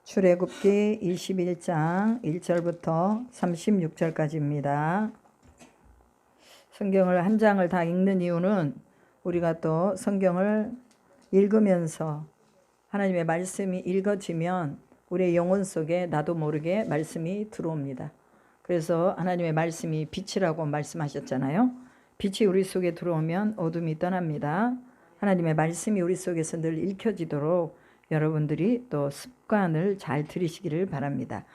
출애굽기 21장 1절부터 36절까지입니다. 성경을 한 장을 다 읽는 이유는 우리가 또 성경을 읽으면서 하나님의 말씀이 읽어지면 우리의 영혼 속에 나도 모르게 말씀이 들어옵니다. 그래서 하나님의 말씀이 빛이라고 말씀하셨잖아요. 빛이 우리 속에 들어오면 어둠이 떠납니다. 하나님의 말씀이 우리 속에서 늘 읽혀지도록 여러분들이 또 습관을 잘 들이시기를 바랍니다.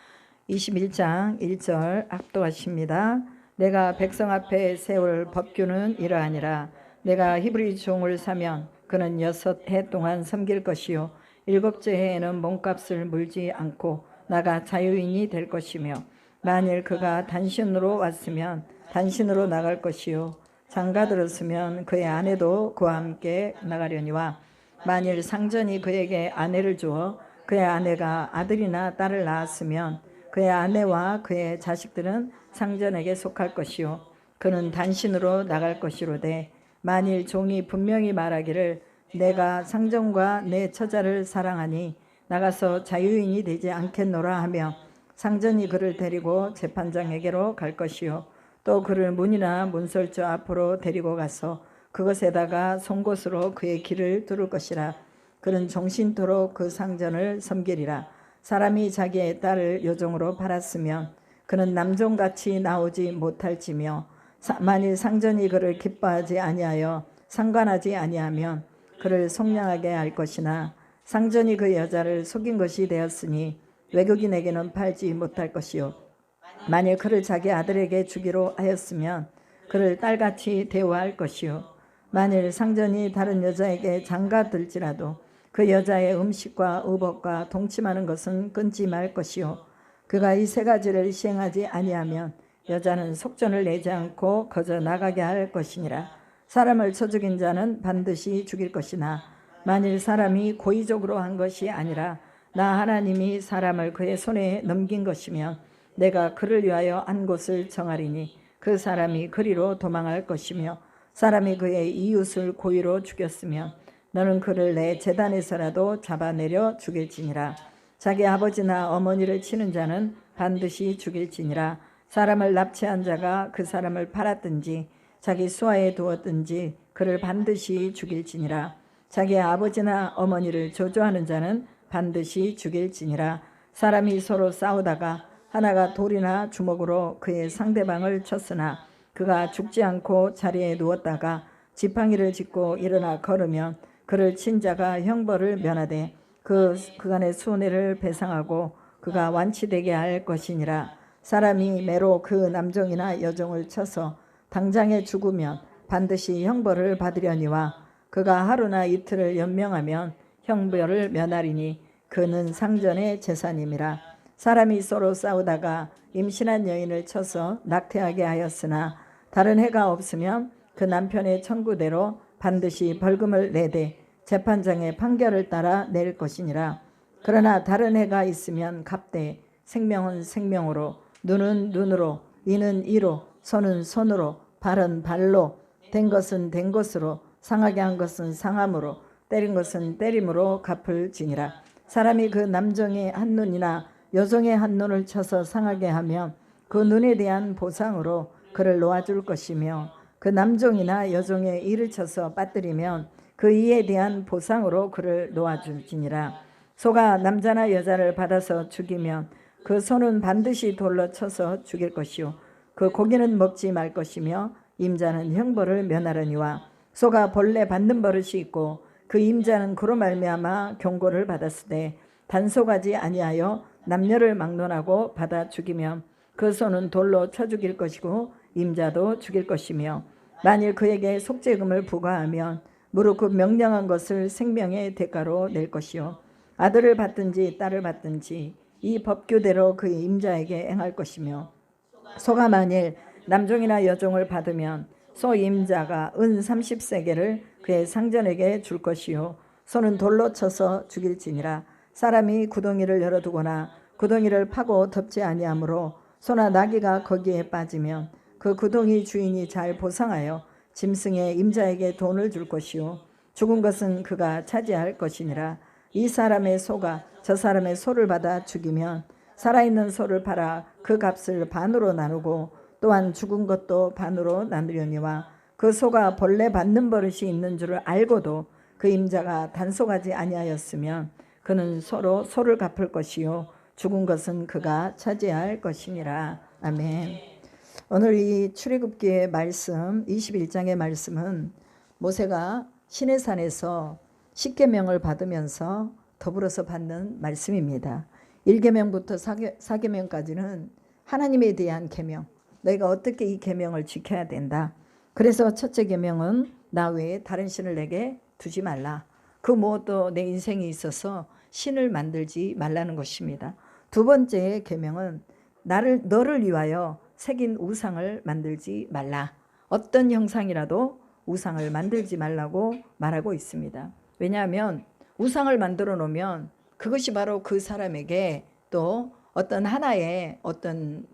21장 1절 합독하십니다. 내가 백성 앞에 세울 법규는 이러하니라. 내가 히브리 종을 사면 그는 6해 동안 섬길 것이요 7째 해에는 몸값을 물지 않고 나가 자유인이 될 것이며 만일 그가 단신으로 왔으면 단신으로 나갈 것이요 장가들었으면 그의 아내도 그와 함께 나가려니와 만일 상전이 그에게 아내를 주어 그의 아내가 아들이나 딸을 낳았으면 그의 아내와 그의 자식들은 상전에게 속할 것이요 그는 단신으로 나갈 것이로되 만일 종이 분명히 말하기를 내가 상전과 내 처자를 사랑하니 나가서 자유인이 되지 않겠노라 하며 상전이 그를 데리고 재판장에게로 갈 것이요 또 그를 문이나 문설주 앞으로 데리고 가서 그것에다가 송곳으로 그의 길을 뚫을 것이라. 그는 종신토록 그 상전을 섬기리라. 사람이 자기의 딸을 여종으로 팔았으면 그는 남종같이 나오지 못할지며 만일 상전이 그를 기뻐하지 아니하여 상관하지 아니하면 그를 속량하게 할 것이나 상전이 그 여자를 속인 것이 되었으니 외국인에게는 팔지 못할 것이요 만일 그를 자기 아들에게 주기로 하였으면 그를 딸같이 대우할 것이요 만일 상전이 다른 여자에게 장가들지라도 그 여자의 음식과 의복과 동침하는 것은 끊지 말 것이요 그가 이 3가지를 시행하지 아니하면 여자는 속전을 내지 않고 거저 나가게 할 것이니라. 사람을 쳐 죽인 자는 반드시 죽일 것이나 만일 사람이 고의적으로 한 것이 아니라 나 하나님이 사람을 그의 손에 넘긴 것이면 내가 그를 위하여 한 곳을 정하리니 그 사람이 그리로 도망할 것이며 사람이 그의 이웃을 고의로 죽였으면 너는 그를 내 제단에서라도 잡아내려 죽일지니라. 자기 아버지나 어머니를 치는 자는 반드시 죽일지니라. 사람을 납치한 자가 그 사람을 팔았든지 자기 수하에 두었든지 그를 반드시 죽일지니라. 자기 아버지나 어머니를 저주하는 자는 반드시 죽일지니라. 사람이 서로 싸우다가 하나가 돌이나 주먹으로 그의 상대방을 쳤으나 그가 죽지 않고 자리에 누웠다가 지팡이를 짚고 일어나 걸으면 그를 친 자가 형벌을 면하되 그간의 손해를 배상하고 그가 완치되게 할 것이니라. 사람이 매로 그 남종이나 여종을 쳐서 당장에 죽으면 반드시 형벌을 받으려니와 그가 하루나 이틀을 연명하면 형벌을 면하리니 그는 상전의 재산임이라. 사람이 서로 싸우다가 임신한 여인을 쳐서 낙태하게 하였으나 다른 해가 없으면 그 남편의 청구대로 반드시 벌금을 내되 재판장의 판결을 따라 낼 것이니라. 그러나 다른 해가 있으면 갚되 생명은 생명으로 눈은 눈으로 이는 이로 손은 손으로 발은 발로 된 것은 된 것으로 상하게 한 것은 상함으로 때린 것은 때림으로 갚을지니라. 사람이 그 남종의 한 눈이나 여종의 한 눈을 쳐서 상하게 하면 그 눈에 대한 보상으로 그를 놓아줄 것이며 그 남종이나 여종의 이를 쳐서 빠뜨리면 그 이에 대한 보상으로 그를 놓아줄지니라. 소가 남자나 여자를 받아서 죽이면 그 소는 반드시 돌로 쳐서 죽일 것이요 그 고기는 먹지 말 것이며 임자는 형벌을 면하려니와 소가 본래 받는 버릇이 있고 그 임자는 그로 말미암아 경고를 받았으되 단속하지 아니하여 남녀를 막론하고 받아 죽이면 그 소는 돌로 쳐 죽일 것이고 임자도 죽일 것이며 만일 그에게 속죄금을 부과하면 무릇 그 명령한 것을 생명의 대가로 낼 것이요 아들을 받든지 딸을 받든지 이 법규대로 그 임자에게 행할 것이며 소가 만일 남종이나 여종을 받으면 소 임자가 은 30세겔을 그의 상전에게 줄 것이요 소는 돌로 쳐서 죽일지니라. 사람이 구덩이를 열어두거나 구덩이를 파고 덮지 아니하므로 소나 나귀가 거기에 빠지면 그 구덩이 주인이 잘 보상하여 짐승의 임자에게 돈을 줄 것이요 죽은 것은 그가 차지할 것이니라. 이 사람의 소가 저 사람의 소를 받아 죽이면 살아있는 소를 팔아 그 값을 반으로 나누고 또한 죽은 것도 반으로 나누려니와 그 소가 본래 받는 버릇이 있는 줄을 알고도 그 임자가 단속하지 아니하였으면 그는 서로 소를 갚을 것이요 죽은 것은 그가 차지할 것이니라. 아멘. 오늘 이 출애굽기의 말씀 21장의 말씀은 모세가 시내산에서 십계명을 받으면서 더불어서 받는 말씀입니다. 1계명부터 4계명까지는 하나님에 대한 계명, 너희가 어떻게 이 계명을 지켜야 된다. 그래서 첫째 계명은 나 외에 다른 신을 내게 두지 말라. 그 무엇도 내 인생에 있어서 신을 만들지 말라는 것입니다. 두 번째 계명은 너를 위하여 새긴 우상을 만들지 말라. 어떤 형상이라도 우상을 만들지 말라고 말하고 있습니다. 왜냐하면 우상을 만들어 놓으면 그것이 바로 그 사람에게 또 어떤 하나의 어떤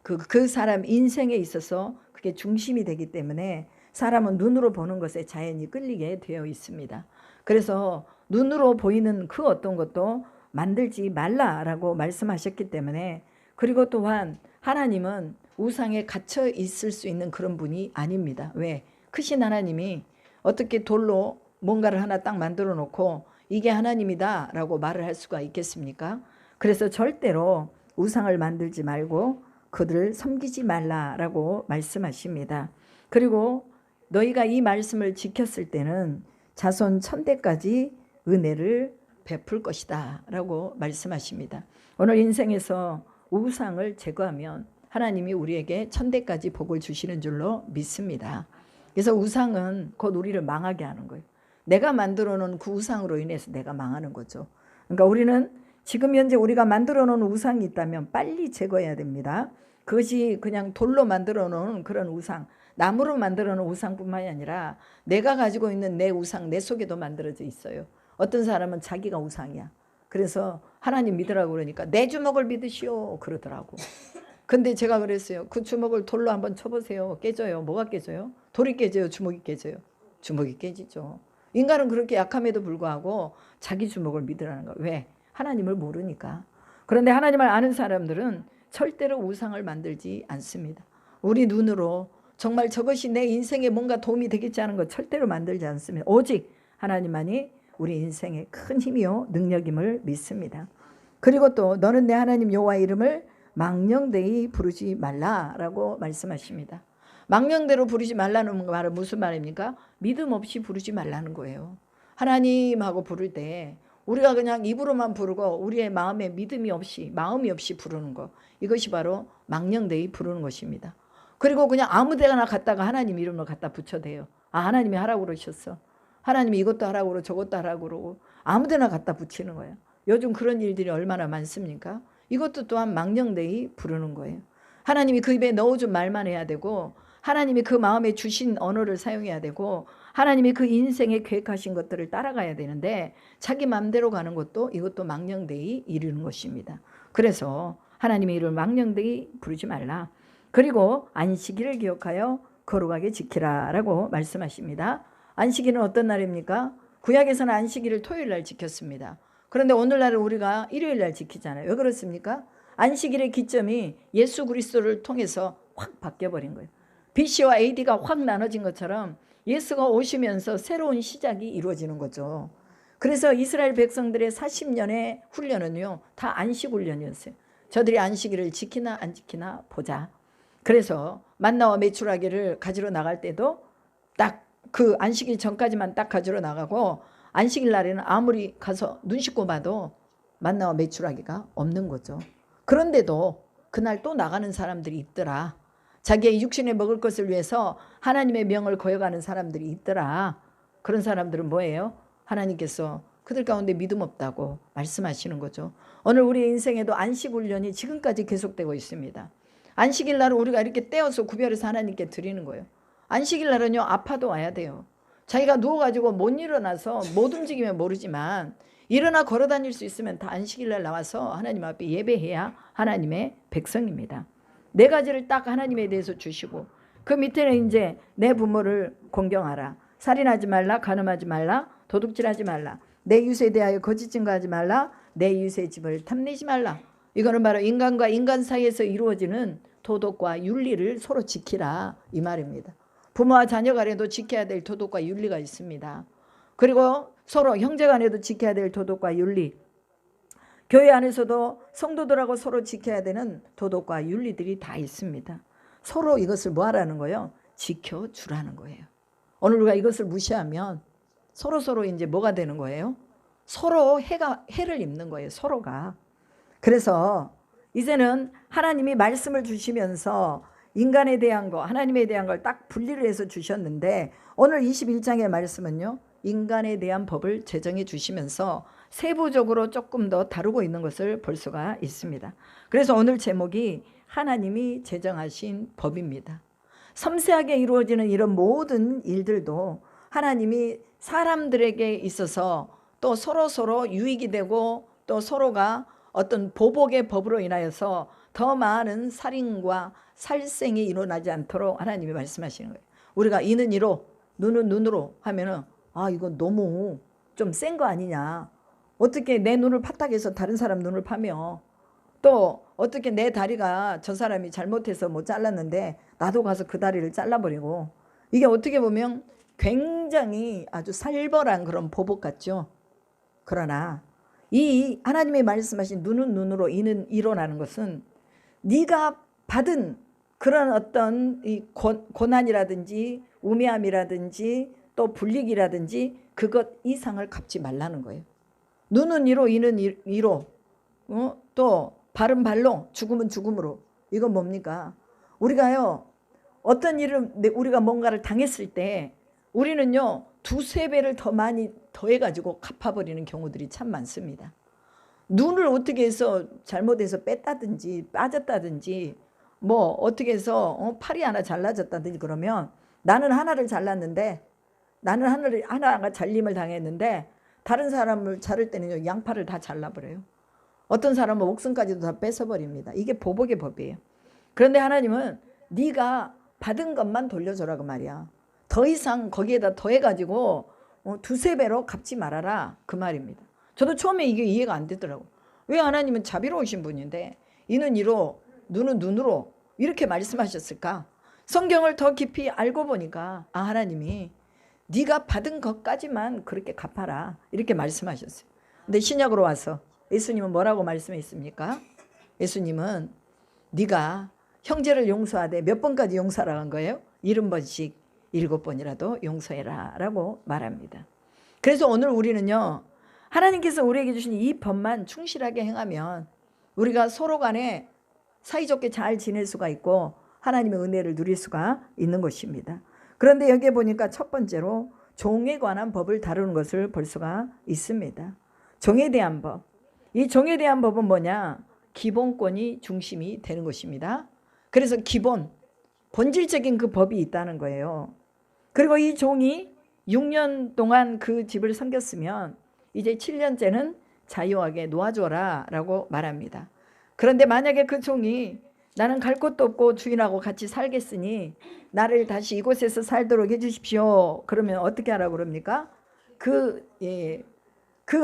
그 사람 인생에 있어서 그게 중심이 되기 때문에 사람은 눈으로 보는 것에 자연히 끌리게 되어 있습니다. 그래서 눈으로 보이는 그 어떤 것도 만들지 말라라고 말씀하셨기 때문에, 그리고 또한 하나님은 우상에 갇혀 있을 수 있는 그런 분이 아닙니다. 왜? 크신 하나님이 어떻게 돌로 뭔가를 하나 딱 만들어 놓고 이게 하나님이다 라고 말을 할 수가 있겠습니까? 그래서 절대로 우상을 만들지 말고 그들을 섬기지 말라라고 말씀하십니다. 그리고 너희가 이 말씀을 지켰을 때는 자손 1000대까지 은혜를 베풀 것이다 라고 말씀하십니다. 오늘 인생에서 우상을 제거하면 하나님이 우리에게 1000대까지 복을 주시는 줄로 믿습니다. 그래서 우상은 곧 우리를 망하게 하는 거예요. 내가 만들어 놓은 그 우상으로 인해서 내가 망하는 거죠. 그러니까 우리는 지금 현재 우리가 만들어 놓은 우상이 있다면 빨리 제거해야 됩니다. 그것이 그냥 돌로 만들어 놓은 그런 우상, 나무로 만들어 놓은 우상뿐만이 아니라 내가 가지고 있는 내 우상, 내 속에도 만들어져 있어요. 어떤 사람은 자기가 우상이야. 그래서 하나님 믿으라고 그러니까 내 주먹을 믿으시오 그러더라고. 근데 제가 그랬어요. 그 주먹을 돌로 한번 쳐보세요. 깨져요. 뭐가 깨져요? 돌이 깨져요? 주먹이 깨져요? 주먹이 깨지죠. 인간은 그렇게 약함에도 불구하고 자기 주먹을 믿으라는 거예요. 왜? 하나님을 모르니까. 그런데 하나님을 아는 사람들은 절대로 우상을 만들지 않습니다. 우리 눈으로 정말 저것이 내 인생에 뭔가 도움이 되겠지 하는 것 절대로 만들지 않습니다. 오직 하나님만이 우리 인생의 큰 힘이요 능력임을 믿습니다. 그리고 또 너는 내 하나님 여호와의 이름을 망령되이 부르지 말라라고 말씀하십니다. 망령대로 부르지 말라는 말은 무슨 말입니까? 믿음 없이 부르지 말라는 거예요. 하나님하고 부를 때 우리가 그냥 입으로만 부르고 우리의 마음에 믿음이 없이, 마음이 없이 부르는 거, 이것이 바로 망령되이 부르는 것입니다. 그리고 그냥 아무 데나 갖다가 하나님 이름을 갖다 붙여대요. 아, 하나님이 하라고 그러셨어. 하나님이 이것도 하라고 그러고 저것도 하라고 그러고 아무 데나 갖다 붙이는 거예요. 요즘 그런 일들이 얼마나 많습니까? 이것도 또한 망령되이 부르는 거예요. 하나님이 그 입에 넣어준 말만 해야 되고, 하나님이 그 마음에 주신 언어를 사용해야 되고, 하나님이 그 인생에 계획하신 것들을 따라가야 되는데 자기 마음대로 가는 것도 이것도 망령되이 이르는 것입니다. 그래서 하나님의 이름을 망령되이 부르지 말라. 그리고 안식일을 기억하여 거룩하게 지키라 라고 말씀하십니다. 안식일은 어떤 날입니까? 구약에서는 안식일을 토요일 날 지켰습니다. 그런데 오늘날은 우리가 일요일 날 지키잖아요. 왜 그렇습니까? 안식일의 기점이 예수 그리스도를 통해서 확 바뀌어버린 거예요. BC와 AD가 확 나눠진 것처럼 예수가 오시면서 새로운 시작이 이루어지는 거죠. 그래서 이스라엘 백성들의 40년의 훈련은요, 다 안식 훈련이었어요. 저들이 안식일을 지키나 안 지키나 보자. 그래서 만나와 메추라기를 가지러 나갈 때도 딱 그 안식일 전까지만 딱 가지러 나가고, 안식일 날에는 아무리 가서 눈 씻고 봐도 만나와 메추라기가 없는 거죠. 그런데도 그날 또 나가는 사람들이 있더라. 자기의 육신에 먹을 것을 위해서 하나님의 명을 거역하는 사람들이 있더라. 그런 사람들은 뭐예요? 하나님께서 그들 가운데 믿음 없다고 말씀하시는 거죠. 오늘 우리의 인생에도 안식 훈련이 지금까지 계속되고 있습니다. 안식일 날은 우리가 이렇게 떼어서 구별해서 하나님께 드리는 거예요. 안식일 날은요, 아파도 와야 돼요. 자기가 누워가지고 못 일어나서 못 움직이면 모르지만 일어나 걸어 다닐 수 있으면 다 안식일 날 나와서 하나님 앞에 예배해야 하나님의 백성입니다. 네 가지를 딱 하나님에 대해서 주시고, 그 밑에는 이제 내 부모를 공경하라, 살인하지 말라, 간음하지 말라, 도둑질하지 말라, 내 이웃에 대하여 거짓 증거하지 말라. 내 이웃의 집을 탐내지 말라. 이거는 바로 인간과 인간 사이에서 이루어지는 도덕과 윤리를 서로 지키라 이 말입니다. 부모와 자녀 간에도 지켜야 될 도덕과 윤리가 있습니다. 그리고 서로 형제 간에도 지켜야 될 도덕과 윤리, 교회 안에서도 성도들하고 서로 지켜야 되는 도덕과 윤리들이 다 있습니다. 서로 이것을 뭐 하라는 거예요? 지켜주라는 거예요. 오늘 우리가 이것을 무시하면 서로 이제 뭐가 되는 거예요? 서로 해를 입는 거예요. 서로가. 그래서 이제는 하나님이 말씀을 주시면서 인간에 대한 거, 하나님에 대한 걸 딱 분리를 해서 주셨는데 오늘 21장의 말씀은요, 인간에 대한 법을 제정해 주시면서 세부적으로 조금 더 다루고 있는 것을 볼 수가 있습니다. 그래서 오늘 제목이 하나님이 제정하신 법입니다. 섬세하게 이루어지는 이런 모든 일들도 하나님이 사람들에게 있어서 또 서로 유익이 되고 또 서로가 어떤 보복의 법으로 인하여서 더 많은 살인과 살생이 일어나지 않도록 하나님이 말씀하시는 거예요. 우리가 이는 이로 눈은 눈으로 하면은 이건 너무 좀 센 거 아니냐. 어떻게 내 눈을 파닥해서 다른 사람 눈을 파며, 또 어떻게 내 다리가 저 사람이 잘못해서 못 잘랐는데 나도 가서 그 다리를 잘라버리고, 이게 어떻게 보면 굉장히 아주 살벌한 그런 보복 같죠. 그러나 이 하나님이 말씀하신 눈은 눈으로 이는 이로라는 것은 네가 받은 그런 어떤 이 고난이라든지 우매함이라든지 또 불리기라든지 그것 이상을 갚지 말라는 거예요. 눈은 이로 이는 이로, 또 발은 발로 죽음은 죽음으로. 이건 뭡니까? 우리가요, 어떤 일을 우리가 뭔가를 당했을 때 우리는요 두세 배를 더 많이 더해가지고 갚아버리는 경우들이 참 많습니다. 눈을 어떻게 해서 잘못해서 뺐다든지 빠졌다든지 뭐 어떻게 해서 팔이 하나 잘라졌다든지 그러면 나는 하나를 잘랐는데, 나는 하나가 잘림을 당했는데 다른 사람을 자를 때는 양팔을 다 잘라버려요. 어떤 사람은 목숨까지도 다 뺏어버립니다. 이게 보복의 법이에요. 그런데 하나님은 네가 받은 것만 돌려줘라 그 말이야. 더 이상 거기에다 더해가지고 두세 배로 갚지 말아라 그 말입니다. 저도 처음에 이게 이해가 안 되더라고요. 왜 하나님은 자비로우신 분인데 이는 이로 눈은 눈으로 이렇게 말씀하셨을까? 성경을 더 깊이 알고 보니까 하나님이 네가 받은 것까지만 그렇게 갚아라 이렇게 말씀하셨어요. 근데 신약으로 와서 예수님은 뭐라고 말씀했습니까? 예수님은 네가 형제를 용서하되 몇 번까지 용서하라고 한 거예요? 70번씩 7번이라도 용서해라 라고 말합니다. 그래서 오늘 우리는요, 하나님께서 우리에게 주신 이 법만 충실하게 행하면 우리가 서로 간에 사이좋게 잘 지낼 수가 있고 하나님의 은혜를 누릴 수가 있는 것입니다. 그런데 여기에 보니까 첫 번째로 종에 관한 법을 다루는 것을 볼 수가 있습니다. 종에 대한 법. 이 종에 대한 법은 뭐냐? 기본권이 중심이 되는 것입니다. 그래서 기본, 본질적인 그 법이 있다는 거예요. 그리고 이 종이 6년 동안 그 집을 섬겼으면 이제 7년째는 자유하게 놓아줘라 라고 말합니다. 그런데 만약에 그 종이 나는 갈 곳도 없고 주인하고 같이 살겠으니 나를 다시 이곳에서 살도록 해주십시오. 그러면 어떻게 하라고 그럽니까? 그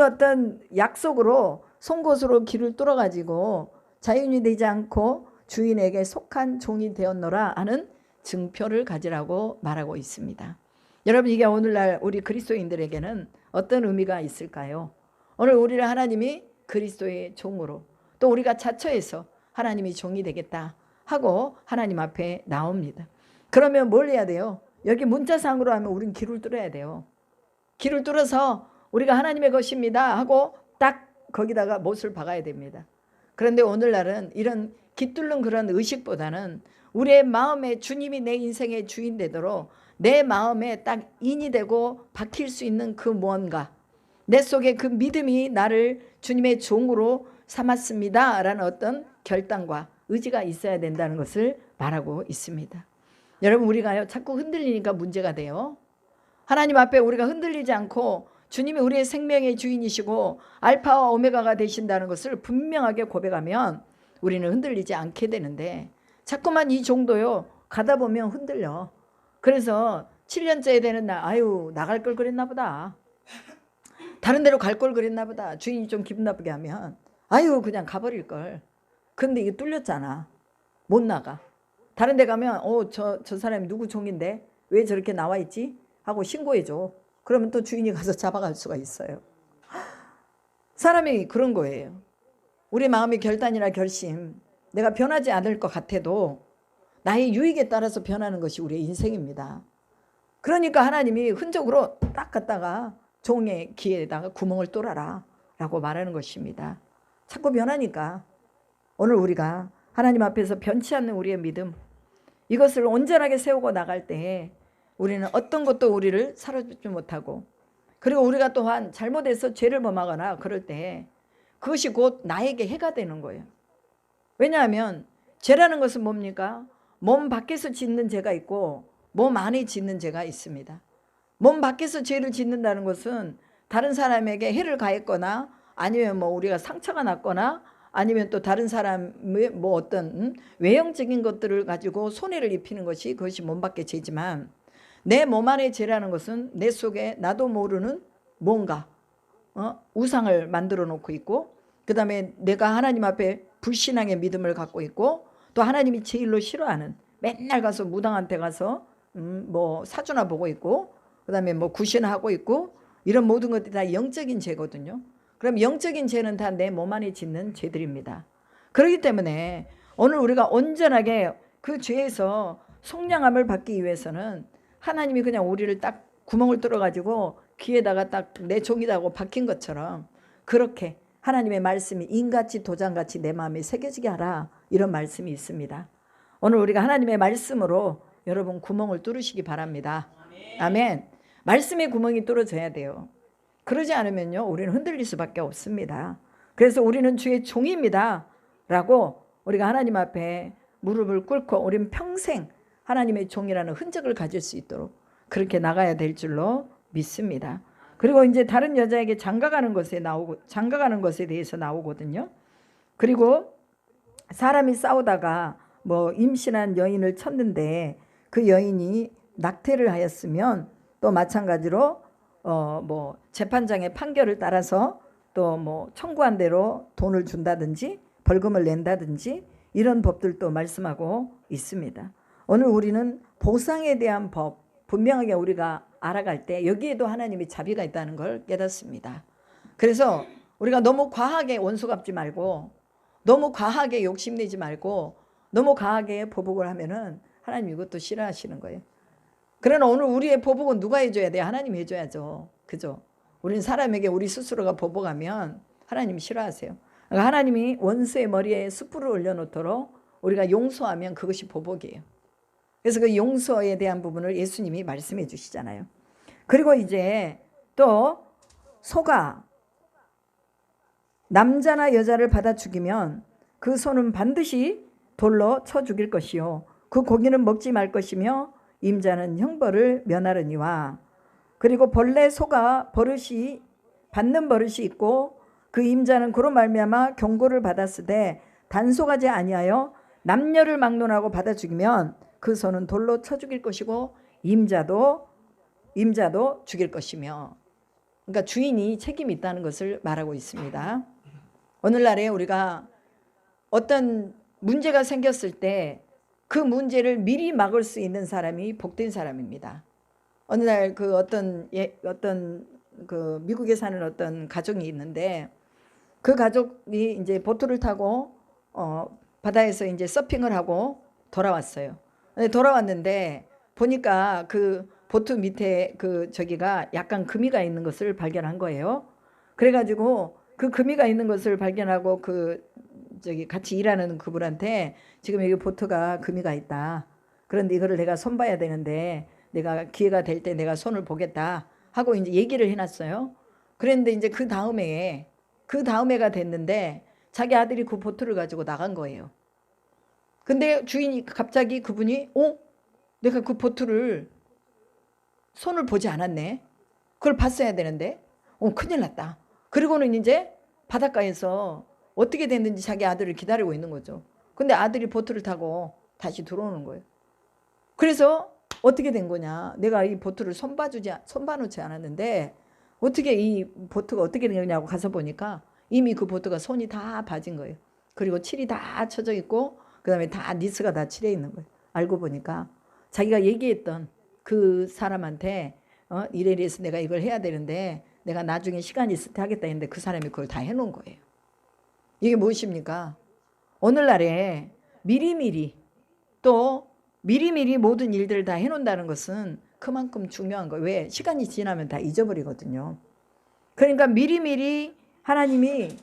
어떤 약속으로 송곳으로 길을 뚫어가지고 자유인이 되지 않고 주인에게 속한 종이 되었노라 하는 증표를 가지라고 말하고 있습니다. 여러분, 이게 오늘날 우리 그리스도인들에게는 어떤 의미가 있을까요? 오늘 우리를 하나님이 그리스도의 종으로, 또 우리가 자처해서 하나님이 종이 되겠다 하고 하나님 앞에 나옵니다. 그러면 뭘 해야 돼요? 여기 문자상으로 하면 우린 길을 뚫어야 돼요. 길을 뚫어서 우리가 하나님의 것입니다 하고 딱 거기다가 못을 박아야 됩니다. 그런데 오늘날은 이런 깃뚫는 그런 의식보다는 우리의 마음에 주님이 내 인생의 주인 되도록 내 마음에 딱 인이 되고 박힐 수 있는 그 무언가, 내 속에 그 믿음이 나를 주님의 종으로 삼았습니다 라는 어떤 결단과 의지가 있어야 된다는 것을 말하고 있습니다. 여러분, 우리가요 자꾸 흔들리니까 문제가 돼요. 하나님 앞에 우리가 흔들리지 않고 주님이 우리의 생명의 주인이시고 알파와 오메가가 되신다는 것을 분명하게 고백하면 우리는 흔들리지 않게 되는데, 자꾸만 이 정도요 가다 보면 흔들려. 그래서 7년째 되는 날 나갈 걸 그랬나 보다. 다른 데로 갈 걸 그랬나 보다. 주인이 좀 기분 나쁘게 하면 아유 그냥 가버릴 걸. 근데 이게 뚫렸잖아. 못 나가. 다른 데 가면 저 사람이 누구 종인데 왜 저렇게 나와 있지? 하고 신고해줘. 그러면 또 주인이 가서 잡아갈 수가 있어요. 사람이 그런 거예요. 우리 마음의 결단이나 결심, 내가 변하지 않을 것 같아도 나의 유익에 따라서 변하는 것이 우리의 인생입니다. 그러니까 하나님이 흔적으로 딱 갖다가 종의 귀에다가 구멍을 뚫어라 라고 말하는 것입니다. 자꾸 변하니까 오늘 우리가 하나님 앞에서 변치 않는 우리의 믿음, 이것을 온전하게 세우고 나갈 때 우리는 어떤 것도 우리를 사로잡지 못하고, 그리고 우리가 또한 잘못해서 죄를 범하거나 그럴 때 그것이 곧 나에게 해가 되는 거예요. 왜냐하면 죄라는 것은 뭡니까? 몸 밖에서 짓는 죄가 있고 몸 안에 짓는 죄가 있습니다. 몸 밖에서 죄를 짓는다는 것은 다른 사람에게 해를 가했거나 아니면 뭐 우리가 상처가 났거나 아니면 또 다른 사람의 뭐 어떤 외형적인 것들을 가지고 손해를 입히는 것이 그것이 몸 밖의 죄지만, 내 몸 안의 죄라는 것은 내 속에 나도 모르는 뭔가 우상을 만들어 놓고 있고, 그 다음에 내가 하나님 앞에 불신앙의 믿음을 갖고 있고, 또 하나님이 제일로 싫어하는, 맨날 가서 무당한테 가서 뭐 사주나 보고 있고, 그 다음에 뭐 구신하고 있고, 이런 모든 것들이 다 영적인 죄거든요. 그럼 영적인 죄는 다 내 몸 안에 짓는 죄들입니다. 그렇기 때문에 오늘 우리가 온전하게 그 죄에서 속량함을 받기 위해서는 하나님이 그냥 우리를 딱 구멍을 뚫어가지고 귀에다가 딱 내 종이라고 박힌 것처럼 그렇게 하나님의 말씀이 인같이 도장같이 내 마음에 새겨지게 하라, 이런 말씀이 있습니다. 오늘 우리가 하나님의 말씀으로 여러분 구멍을 뚫으시기 바랍니다. 아멘. 말씀의 구멍이 뚫어져야 돼요. 그러지 않으면요 우리는 흔들릴 수밖에 없습니다. 그래서 우리는 주의 종입니다 라고 우리가 하나님 앞에 무릎을 꿇고 우리는 평생 하나님의 종이라는 흔적을 가질 수 있도록 그렇게 나가야 될 줄로 믿습니다. 그리고 이제 다른 여자에게 장가가는 것에 대해서 나오거든요. 그리고 사람이 싸우다가 뭐 임신한 여인을 쳤는데 그 여인이 낙태를 하였으면 또 마찬가지로 뭐 재판장의 판결을 따라서 또 뭐 청구한 대로 돈을 준다든지 벌금을 낸다든지 이런 법들도 말씀하고 있습니다. 오늘 우리는 보상에 대한 법 분명하게 우리가 알아갈 때 여기에도 하나님의 자비가 있다는 걸 깨닫습니다. 그래서 우리가 너무 과하게 원수 갚지 말고, 너무 과하게 욕심내지 말고, 너무 과하게 보복을 하면은 하나님 이것도 싫어하시는 거예요. 그러나 오늘 우리의 보복은 누가 해줘야 돼요? 하나님이 해줘야죠. 그죠? 우리는 사람에게 우리 스스로가 보복하면 하나님이 싫어하세요. 그러니까 하나님이 원수의 머리에 숯불을 올려놓도록 우리가 용서하면 그것이 보복이에요. 그래서 그 용서에 대한 부분을 예수님이 말씀해 주시잖아요. 그리고 이제 또 소가 남자나 여자를 받아 죽이면 그 소는 반드시 돌로 쳐 죽일 것이요 그 고기는 먹지 말 것이며 임자는 형벌을 면하려니와. 그리고 본래 소가 받는 버릇이 있고 그 임자는 그로 말미암아 경고를 받았으되 단속하지 아니하여 남녀를 막론하고 받아 죽이면 그 소는 돌로 쳐 죽일 것이고 임자도 죽일 것이며. 그러니까 주인이 책임이 있다는 것을 말하고 있습니다. 오늘날에 우리가 어떤 문제가 생겼을 때 그 문제를 미리 막을 수 있는 사람이 복된 사람입니다. 어느 날 그 어떤 그 미국에 사는 어떤 가족이 있는데 그 가족이 이제 보트를 타고 바다에서 이제 서핑을 하고 돌아왔어요. 돌아왔는데 보니까 그 보트 밑에 그 저기가 약간 금이가 있는 것을 발견한 거예요. 그래가지고 그 금이가 있는 것을 발견하고 그 저기 같이 일하는 그분한테 지금 여기 보트가 금이가 있다. 그런데 이거를 내가 손봐야 되는데 내가 기회가 될 때 내가 손을 보겠다 하고 이제 얘기를 해놨어요. 그런데 이제 그 다음에가 됐는데 자기 아들이 그 보트를 가지고 나간 거예요. 근데 주인이 갑자기 그분이 내가 그 보트를 손을 보지 않았네. 그걸 봤어야 되는데 큰일 났다. 그리고는 이제 바닷가에서 어떻게 됐는지 자기 아들을 기다리고 있는 거죠. 근데 아들이 보트를 타고 다시 들어오는 거예요. 그래서 어떻게 된 거냐, 내가 이 보트를 손봐놓지 않았는데 어떻게 이 보트가 어떻게 된 거냐고 가서 보니까 이미 그 보트가 손이 다 봐진 거예요. 그리고 칠이 다 쳐져 있고 그다음에 다 니스가 다 칠해 있는 거예요. 알고 보니까 자기가 얘기했던 그 사람한테 이래 이래서 내가 이걸 해야 되는데 내가 나중에 시간이 있을 때 하겠다 했는데 그 사람이 그걸 다 해놓은 거예요. 이게 무엇입니까? 오늘날에 미리미리 또 미리미리 모든 일들을 다 해놓는다는 것은 그만큼 중요한 거예요. 왜? 시간이 지나면 다 잊어버리거든요. 그러니까 미리미리 하나님이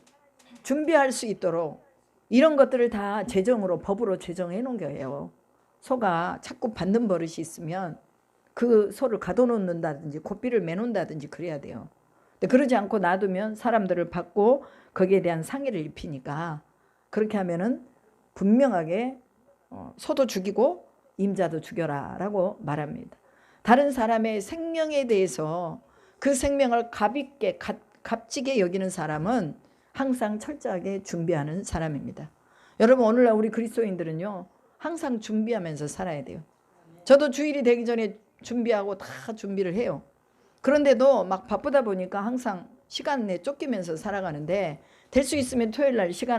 준비할 수 있도록 이런 것들을 다 재정으로 법으로 제정해 놓은 거예요. 소가 자꾸 받는 버릇이 있으면 그 소를 가둬놓는다든지 고삐를 매놓는다든지 그래야 돼요. 근데 그러지 않고 놔두면 사람들을 받고 거기에 대한 상해를 입히니까 그렇게 하면은 분명하게 소도 죽이고 임자도 죽여라 라고 말합니다. 다른 사람의 생명에 대해서 그 생명을 값지게 여기는 사람은 항상 철저하게 준비하는 사람입니다. 여러분 오늘날 우리 그리스도인들은요 항상 준비하면서 살아야 돼요. 저도 주일이 되기 전에 준비하고 다 준비를 해요. 그런데도 막 바쁘다 보니까 항상 시간 내에 쫓기면서 살아가는데 될 수 있으면 토요일 날 시간